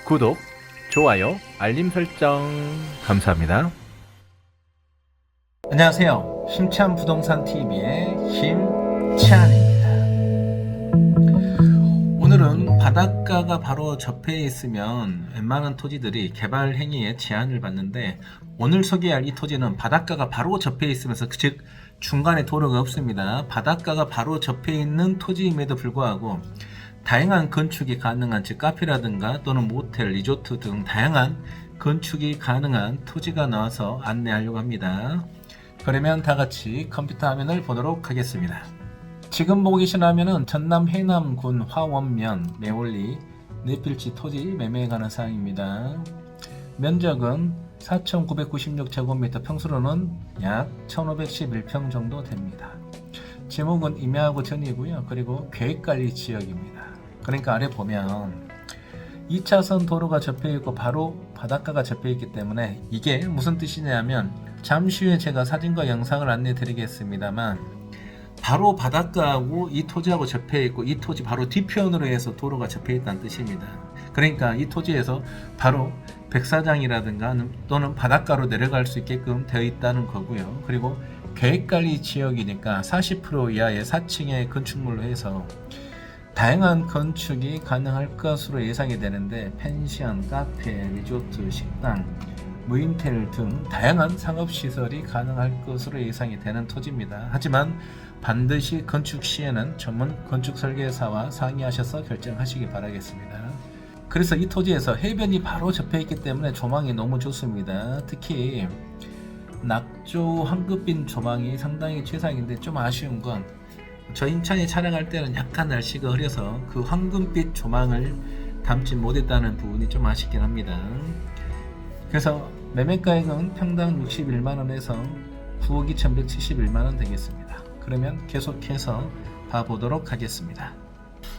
구독, 좋아요, 알림 설정 감사합니다. 안녕하세요. 힘찬 부동산 TV의 힘찬입니다. 오늘은 바닷가가 바로 접해 있으면 웬만한 토지들이 개발 행위에 제한을 받는데, 오늘 소개할 이 토지는 바닷가가 바로 접해 있으면서 즉 중간에 도로가 없습니다. 바닷가가 바로 접해 있는 토지임에도 불구하고 다양한 건축이 가능한, 즉 카페라든가 또는 모텔, 리조트 등 다양한 건축이 가능한 토지가 나와서 안내하려고 합니다. 그러면 다같이 컴퓨터 화면을 보도록 하겠습니다. 지금 보고 계신 화면은 전남 해남군 화원면 매월리 네필지 토지 매매에 관한 사항입니다. 면적은 4,996제곱미터, 평수로는 약 1,511평 정도 됩니다. 지목은 임야하고 전이고요. 그리고 계획관리 지역입니다. 그러니까 아래 보면 2차선 도로가 접해 있고 바로 바닷가가 접해 있기 때문에 이게 무슨 뜻이냐면, 잠시 후에 제가 사진과 영상을 안내 드리겠습니다만, 바로 바닷가하고 이 토지하고 접해 있고 이 토지 바로 뒤편으로 해서 도로가 접해 있다는 뜻입니다. 그러니까 이 토지에서 바로 백사장이라든가 또는 바닷가로 내려갈 수 있게끔 되어 있다는 거고요. 그리고 계획관리 지역이니까 40% 이하의 4층의 건축물로 해서 다양한 건축이 가능할 것으로 예상이 되는데, 펜션, 카페, 리조트, 식당, 무인텔 등 다양한 상업시설이 가능할 것으로 예상이 되는 토지입니다. 하지만 반드시 건축 시에는 전문 건축설계사와 상의하셔서 결정하시기 바라겠습니다. 그래서 이 토지에서 해변이 바로 접해 있기 때문에 조망이 너무 좋습니다. 특히 낙조 황급빈 조망이 상당히 최상인데, 좀 아쉬운 건 저 인천에 촬영할 때는 약간 날씨가 흐려서 그 황금빛 조망을 담지 못했다는 부분이 좀 아쉽긴 합니다. 그래서 매매가액은 평당 61만원에서 9억 2,171만원 되겠습니다. 그러면 계속해서 봐보도록 하겠습니다.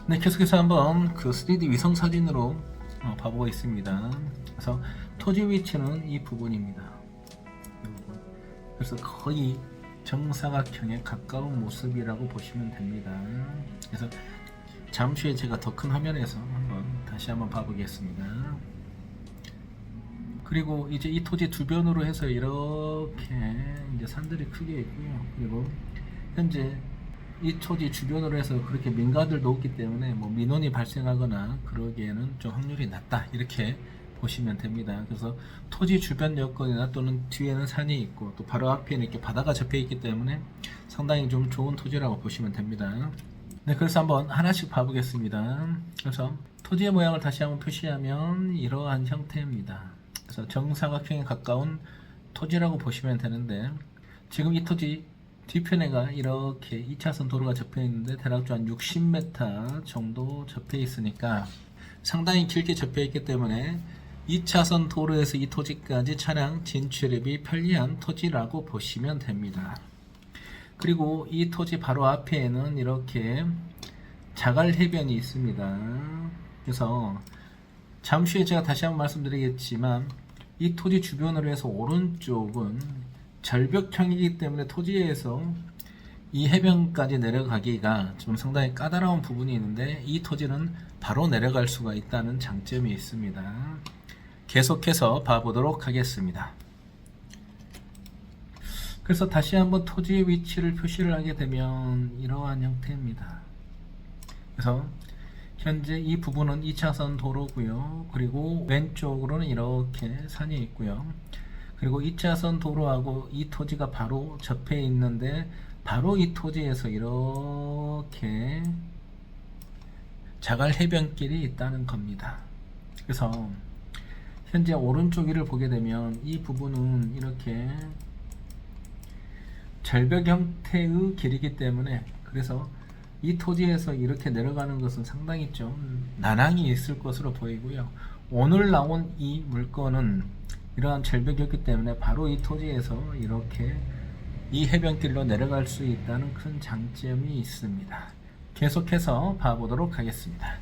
네, 계속해서 한번 그 3D 위성 사진으로 봐보고 있습니다. 그래서 토지 위치는 이 부분입니다. 그래서 거의 정사각형에 가까운 모습이라고 보시면 됩니다. 그래서 잠시 후에 제가 더 큰 화면에서 다시 한번 봐보겠습니다. 그리고 이제 이 토지 주변으로 해서 이렇게 이제 산들이 크게 있고요. 그리고 현재 이 토지 주변으로 해서 그렇게 민가들도 없기 때문에 뭐 민원이 발생하거나 그러기에는 좀 확률이 낮다, 이렇게 보시면 됩니다. 그래서 토지 주변 여건이나 또는 뒤에는 산이 있고 또 바로 앞에는 이렇게 바다가 접해 있기 때문에 상당히 좀 좋은 토지라고 보시면 됩니다. 네, 그래서 한번 하나씩 봐보겠습니다. 그래서 토지의 모양을 다시 한번 표시하면 이러한 형태입니다. 그래서 정사각형에 가까운 토지라고 보시면 되는데, 지금 이 토지 뒤편에가 이렇게 2차선 도로가 접해 있는데 대략 한 60m 정도 접해 있으니까 상당히 길게 접해 있기 때문에 2차선 도로에서 이 토지까지 차량 진출입이 편리한 토지라고 보시면 됩니다. 그리고 이 토지 바로 앞에는 이렇게 자갈 해변이 있습니다. 그래서 잠시 후에 제가 다시 한번 말씀드리겠지만, 이 토지 주변으로 해서 오른쪽은 절벽형이기 때문에 토지에서 이 해변까지 내려가기가 좀 상당히 까다로운 부분이 있는데, 이 토지는 바로 내려갈 수가 있다는 장점이 있습니다. 계속해서 봐보도록 하겠습니다. 그래서 다시 한번 토지의 위치를 표시를 하게 되면 이러한 형태입니다. 그래서 현재 이 부분은 2차선 도로고요. 그리고 왼쪽으로는 이렇게 산이 있고요. 그리고 2차선 도로하고 이 토지가 바로 접해 있는데, 바로 이 토지에서 이렇게 자갈 해변길이 있다는 겁니다. 그래서 현재 오른쪽 위를 보게 되면 이 부분은 이렇게 절벽 형태의 길이기 때문에, 그래서 이 토지에서 이렇게 내려가는 것은 상당히 좀 난항이 있을 것으로 보이고요. 오늘 나온 이 물건은 이러한 절벽이었기 때문에 바로 이 토지에서 이렇게 이 해변길로 내려갈 수 있다는 큰 장점이 있습니다. 계속해서 봐보도록 하겠습니다.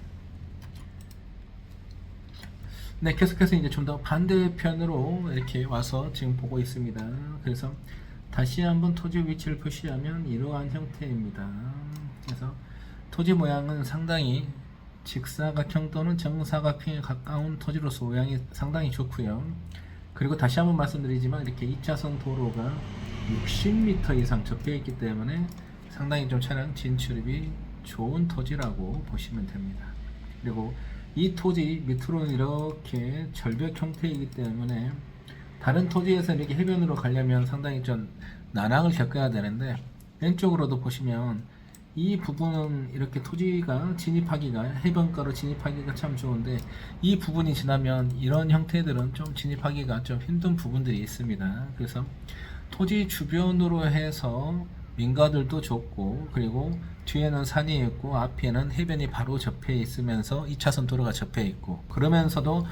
네, 계속해서 이제 좀 더 반대편으로 이렇게 와서 지금 보고 있습니다. 그래서 다시 한번 토지 위치를 표시하면 이러한 형태입니다. 그래서 토지 모양은 상당히 직사각형 또는 정사각형에 가까운 토지로 소양이 상당히 좋고요. 그리고 다시 한번 말씀드리지만 이렇게 2차선 도로가 60m 이상 접해 있기 때문에 상당히 좀 차량 진출입이 좋은 토지라고 보시면 됩니다. 그리고 이 토지 밑으로는 이렇게 절벽 형태이기 때문에 다른 토지에서 이렇게 해변으로 가려면 상당히 좀 난항을 겪어야 되는데, 왼쪽으로도 보시면 이 부분은 이렇게 토지가 진입하기가, 해변가로 진입하기가 참 좋은데, 이 부분이 지나면 이런 형태들은 좀 진입하기가 좀 힘든 부분들이 있습니다. 그래서 토지 주변으로 해서 민가들도 좋고, 그리고 뒤에는 산이 있고 앞에는 해변이 바로 접해 있으면서 2차선 도로가 접해 있고, 그러면서도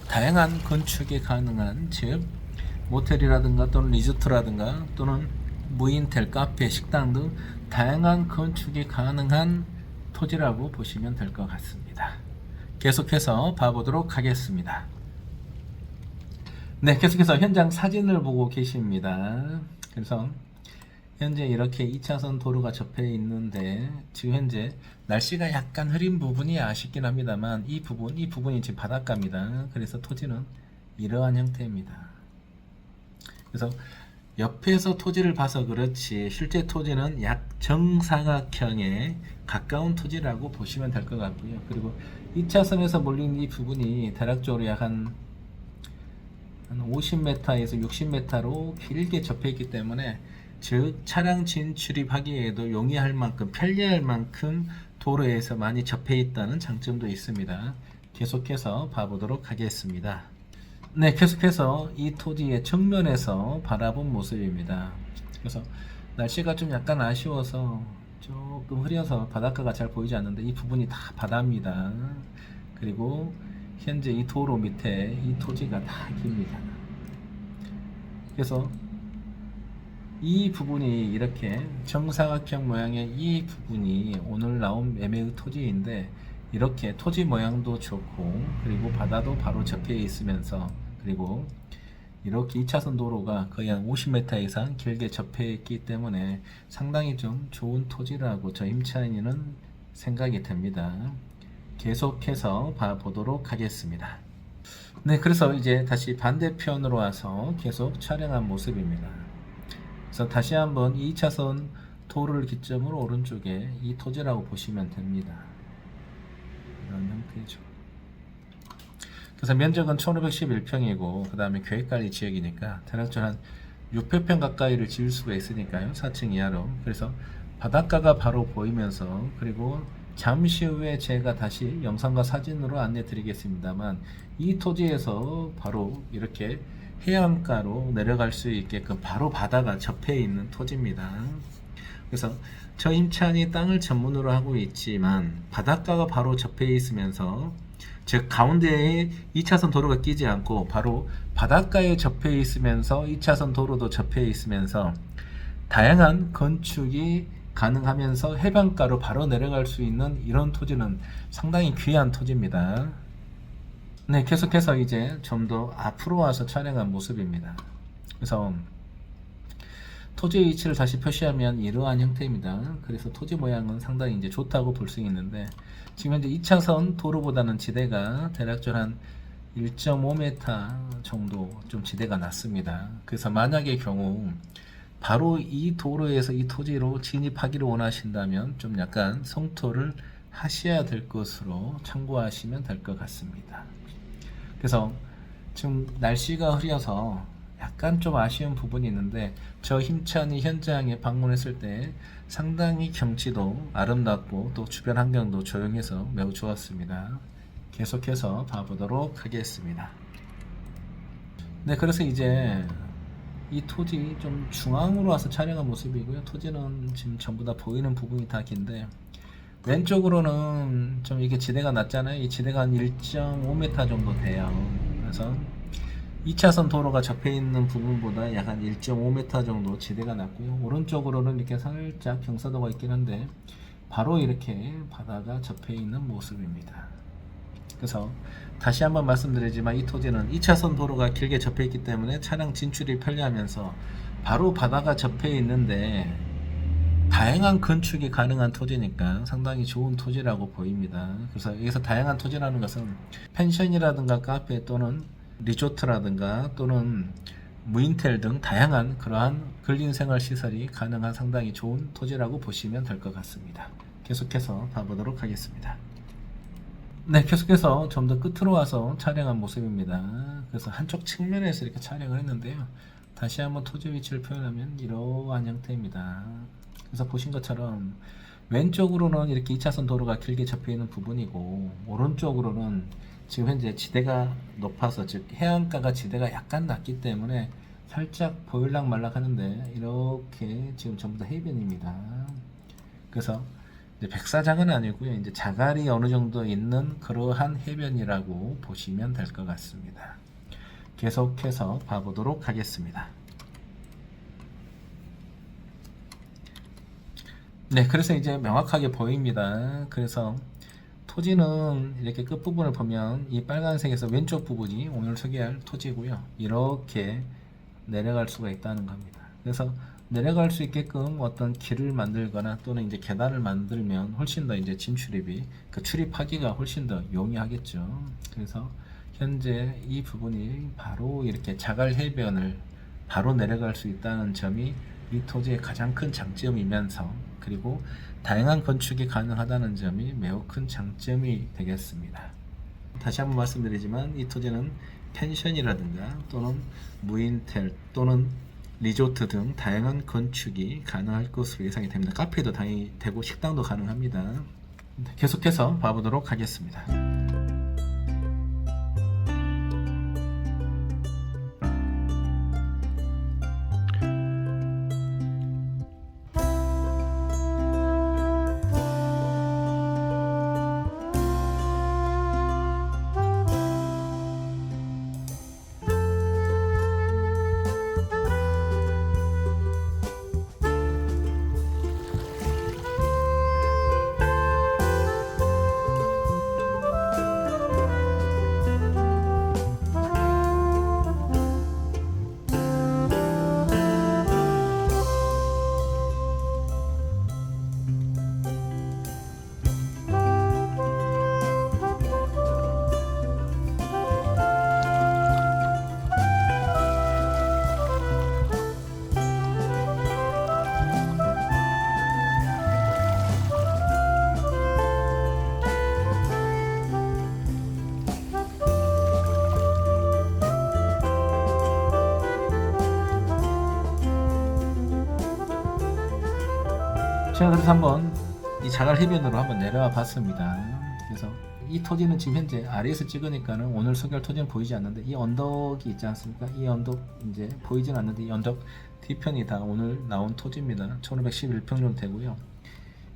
다양한 건축이 가능한, 즉 모텔이라든가 또는 리조트라든가 또는 무인텔, 카페, 식당 등 다양한 건축이 가능한 토지라고 보시면 될 것 같습니다. 계속해서 봐보도록 하겠습니다. 네, 계속해서 현장 사진을 보고 계십니다. 그래서 현재 이렇게 2차선 도로가 접해 있는데, 지금 현재 날씨가 약간 흐린 부분이 아쉽긴 합니다만 이 부분이 지금 바닷가입니다. 그래서 토지는 이러한 형태입니다. 그래서 옆에서 토지를 봐서 그렇지 실제 토지는 약 정사각형에 가까운 토지라고 보시면 될 것 같고요. 그리고 2차선에서 몰린 이 부분이 대략적으로 약 한 50m에서 60m로 길게 접해 있기 때문에, 즉 차량 진출입하기에도 용이할 만큼, 편리할 만큼 도로에서 많이 접해 있다는 장점도 있습니다. 계속해서 봐보도록 하겠습니다. 네, 계속해서 이 토지의 정면에서 바라본 모습입니다. 그래서 날씨가 좀 약간 아쉬워서 조금 흐려서 바닷가가 잘 보이지 않는데, 이 부분이 다 바다입니다. 그리고 현재 이 도로 밑에 이 토지가 다 깁니다. 그래서 이 부분이 이렇게 정사각형 모양의 이 부분이 오늘 나온 매매의 토지인데, 이렇게 토지 모양도 좋고, 그리고 바다도 바로 접해 있으면서, 그리고 이렇게 2차선 도로가 거의 한 50m 이상 길게 접해 있기 때문에 상당히 좀 좋은 토지라고 저 임차인은 생각이 됩니다. 계속해서 봐보도록 하겠습니다. 네, 그래서 이제 다시 반대편으로 와서 계속 촬영한 모습입니다. 그래서 다시 한번 2차선 도로를 기점으로 오른쪽에 이 토지라고 보시면 됩니다. 이런 형태죠. 그래서 면적은 1511평이고 그 다음에 계획관리 지역이니까 대략적으로 한 600평 가까이를 지을 수가 있으니까요, 4층 이하로. 그래서 바닷가가 바로 보이면서, 그리고 잠시 후에 제가 다시 영상과 사진으로 안내 드리겠습니다만, 이 토지에서 바로 이렇게 해안가로 내려갈 수 있게끔 바로 바다가 접해 있는 토지입니다. 그래서 저 임차인이 땅을 전문으로 하고 있지만 바닷가가 바로 접해 있으면서, 즉 가운데에 2차선 도로가 끼지 않고 바로 바닷가에 접해 있으면서 2차선 도로도 접해 있으면서 다양한 건축이 가능하면서 해변가로 바로 내려갈 수 있는 이런 토지는 상당히 귀한 토지입니다. 네, 계속해서 이제 좀 더 앞으로 와서 촬영한 모습입니다. 그래서 토지의 위치를 다시 표시하면 이러한 형태입니다. 그래서 토지 모양은 상당히 이제 좋다고 볼 수 있는데, 지금 현재 2차선 도로보다는 지대가 대략적으로 한 1.5m 정도 좀 지대가 낮습니다. 그래서 만약의 경우 바로 이 도로에서 이 토지로 진입하기를 원하신다면 좀 약간 성토를 하셔야 될 것으로 참고하시면 될 것 같습니다. 그래서 지금 날씨가 흐려서 약간 좀 아쉬운 부분이 있는데, 저 힘찬이 현장에 방문했을 때 상당히 경치도 아름답고 또 주변 환경도 조용해서 매우 좋았습니다. 계속해서 봐보도록 하겠습니다. 네, 그래서 이제 이 토지 좀 중앙으로 와서 촬영한 모습이고요. 토지는 지금 전부 다 보이는 부분이 다 긴데, 왼쪽으로는 좀 이게 지대가 낮잖아요. 이 지대가 한 1.5m 정도 돼요. 그래서 2차선 도로가 접해 있는 부분보다 약 한 1.5m 정도 지대가 낮고요. 오른쪽으로는 이렇게 살짝 경사도가 있긴 한데 바로 이렇게 바다가 접해 있는 모습입니다. 그래서 다시 한번 말씀드리지만 이 토지는 2차선 도로가 길게 접해 있기 때문에 차량 진출이 편리하면서 바로 바다가 접해 있는데, 다양한 건축이 가능한 토지니까 상당히 좋은 토지라고 보입니다. 그래서 여기서 다양한 토지라는 것은 펜션이라든가 카페 또는 리조트라든가 또는 무인텔 등 다양한 그러한 근린생활 시설이 가능한 상당히 좋은 토지라고 보시면 될 것 같습니다. 계속해서 봐보도록 하겠습니다. 네, 계속해서 좀 더 끝으로 와서 촬영한 모습입니다. 그래서 한쪽 측면에서 이렇게 촬영을 했는데요. 다시 한번 토지 위치를 표현하면 이러한 형태입니다. 그래서 보신 것처럼 왼쪽으로는 이렇게 2차선 도로가 길게 접혀 있는 부분이고, 오른쪽으로는 지금 현재 지대가 높아서, 즉 해안가가 지대가 약간 낮기 때문에 살짝 보일락 말락 하는데, 이렇게 지금 전부 다 해변입니다. 그래서 이제 백사장은 아니고요, 이제 자갈이 어느 정도 있는 그러한 해변이라고 보시면 될 것 같습니다. 계속해서 봐보도록 하겠습니다. 네, 그래서 이제 명확하게 보입니다. 그래서 토지는 이렇게 끝부분을 보면 이 빨간색에서 왼쪽 부분이 오늘 소개할 토지고요. 이렇게 내려갈 수가 있다는 겁니다. 그래서 내려갈 수 있게끔 어떤 길을 만들거나 또는 이제 계단을 만들면 훨씬 더 이제 진출입이, 그 출입하기가 훨씬 더 용이하겠죠. 그래서 현재 이 부분이 바로 이렇게 자갈 해변을 바로 내려갈 수 있다는 점이 이 토지의 가장 큰 장점이면서, 그리고 다양한 건축이 가능하다는 점이 매우 큰 장점이 되겠습니다. 다시 한번 말씀드리지만 이 토지는 펜션이라든가 또는 무인텔 또는 리조트 등 다양한 건축이 가능할 것으로 예상이 됩니다. 카페도 당연히 되고 식당도 가능합니다. 계속해서 봐보도록 하겠습니다. 제가 그래서 한번 이 자갈 해변으로 한번 내려와 봤습니다. 그래서 이 토지는 지금 현재 아래에서 찍으니까는 오늘 소개할 토지는 보이지 않는데, 이 언덕이 있지 않습니까? 이 언덕 이제 보이진 않는데, 이 언덕 뒤편이 다 오늘 나온 토지입니다. 1511평 정도 되고요.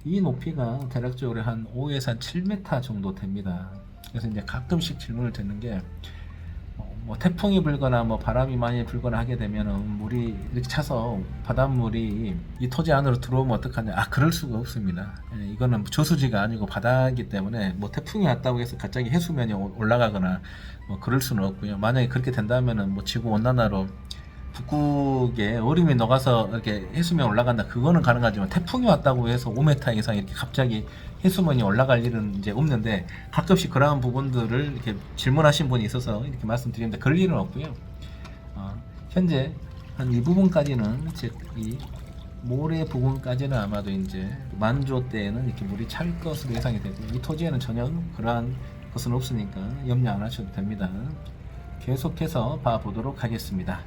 이 높이가 대략적으로 한 5에서 한 7m 정도 됩니다. 그래서 이제 가끔씩 질문을 듣는 게, 뭐 태풍이 불거나 뭐 바람이 많이 불거나 하게 되면은 물이 이렇게 차서 바닷물이 이 토지 안으로 들어오면 어떡하냐. 그럴 수가 없습니다. 이거는 저수지가 아니고 바다이기 때문에 뭐 태풍이 왔다고 해서 갑자기 해수면이 올라가거나 뭐 그럴 수는 없고요. 만약에 그렇게 된다면은 뭐 지구 온난화로 북극에 얼음이 녹아서 이렇게 해수면 올라간다, 그거는 가능하지만 태풍이 왔다고 해서 5m 이상 이렇게 갑자기 해수면이 올라갈 일은 이제 없는데, 가끔씩 그러한 부분들을 이렇게 질문하신 분이 있어서 이렇게 말씀드리는데 그럴 일은 없고요. 현재 한 이 부분까지는, 즉 이 모래 부분까지는 아마도 이제 만조 때에는 이렇게 물이 찰 것으로 예상이 되고, 이 토지에는 전혀 그러한 것은 없으니까 염려 안 하셔도 됩니다. 계속해서 봐보도록 하겠습니다.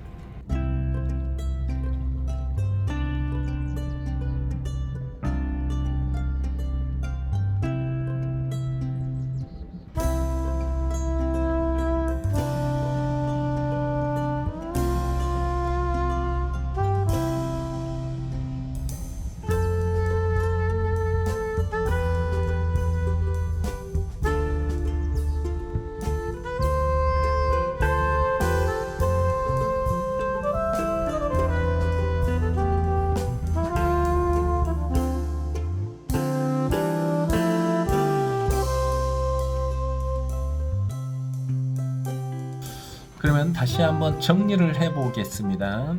그러면 다시 한번 정리를 해 보겠습니다.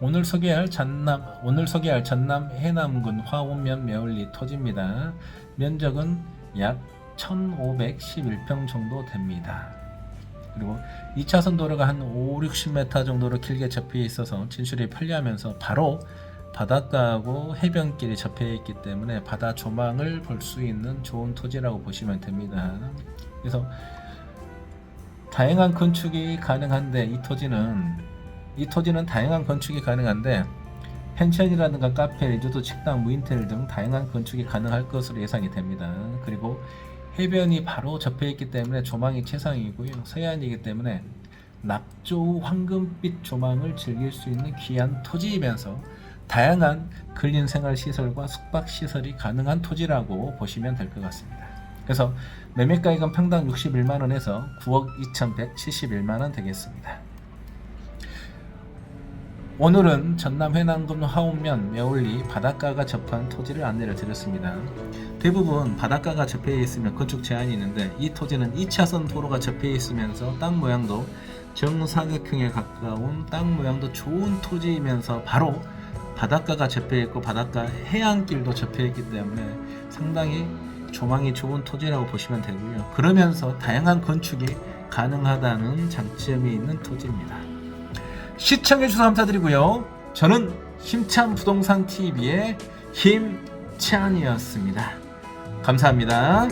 오늘 소개할 전남 해남군 화오면 매울리 토지입니다. 면적은 약 1511평 정도 됩니다. 그리고 2차선 도로가 한 5-60m 정도로 길게 접해 있어서 진출이 편리하면서 바로 바닷가하고 해변길이 접해 있기 때문에 바다 조망을 볼 수 있는 좋은 토지라고 보시면 됩니다. 그래서 다양한 건축이 가능한데 이 토지는 다양한 건축이 가능한데 펜션이라든가 카페, 리조트, 식당, 무인텔 등 다양한 건축이 가능할 것으로 예상이 됩니다. 그리고 해변이 바로 접해 있기 때문에 조망이 최상이고요. 서해안이기 때문에 낙조 황금빛 조망을 즐길 수 있는 귀한 토지이면서 다양한 근린 생활 시설과 숙박 시설이 가능한 토지라고 보시면 될 것 같습니다. 그래서 매매가액은 평당 61만원에서 9억 2171만원 되겠습니다. 오늘은 전남 해남군 화오면 매울리 바닷가가 접한 토지를 안내를 드렸습니다. 대부분 바닷가가 접해 있으면 건축 제한이 있는데 이 토지는 2차선 도로가 접해 있으면서 땅 모양도 정사각형에 가까운 땅 모양도 좋은 토지이면서 바로 바닷가가 접해 있고 바닷가 해안길도 접해 있기 때문에 상당히 조망이 좋은 토지라고 보시면 되고요. 그러면서 다양한 건축이 가능하다는 장점이 있는 토지입니다. 시청해주셔서 감사드리고요. 저는 힘찬부동산TV의 힘찬이었습니다. 감사합니다.